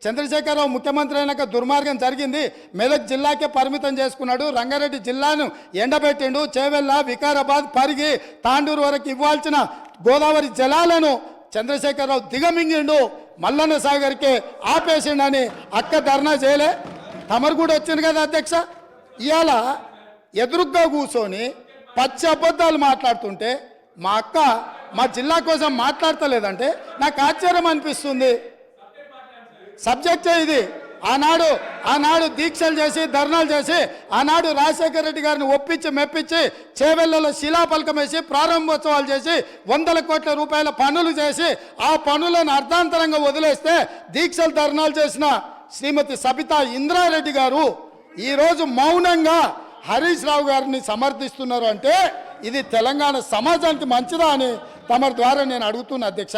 చంద్రశేఖరరావు ముఖ్యమంత్రి అయినాక దుర్మార్గం జరిగింది. మెదక్ జిల్లాకే పరిమితం చేసుకున్నాడు. రంగారెడ్డి జిల్లాను ఎండబెట్టిండు. చేవెళ్ళ, వికారాబాద్, పరిగి, తాండూరు వరకు ఇవ్వాల్సిన గోదావరి జలాలను చంద్రశేఖరరావు దిగమింగిండు. మల్లన్న సాగర్కి ఆపేసిండని అక్క ధర్నా చేయలే. తమరు కూడా వచ్చింది కదా అధ్యక్ష. ఇవాళ ఎదురుగ్గా కూర్చొని పచ్చి అబద్ధాలు మాట్లాడుతుంటే మా అక్క మా జిల్లా కోసం మాట్లాడతలేదంటే నాకు ఆశ్చర్యం అనిపిస్తుంది. సబ్జెక్టే ఇది. ఆనాడు దీక్షలు చేసి ధర్నాలు చేసి ఆనాడు రాజశేఖర రెడ్డి గారిని ఒప్పించి మెప్పించి చేవెళ్లలో శిలాఫలకం వేసి ప్రారంభోత్సవాలు చేసి 100 కోట్ల రూపాయల పనులు చేసి ఆ పనులను అర్ధాంతరంగా వదిలేస్తే దీక్షలు ధర్నాలు చేసిన శ్రీమతి సబితా ఇంద్రారెడ్డి గారు ఈరోజు మౌనంగా హరీష్ రావు గారిని సమర్థిస్తున్నారు అంటే ఇది తెలంగాణ సమాజానికి మంచిదా అని తమ ద్వారా నేను అడుగుతున్నా అధ్యక్ష.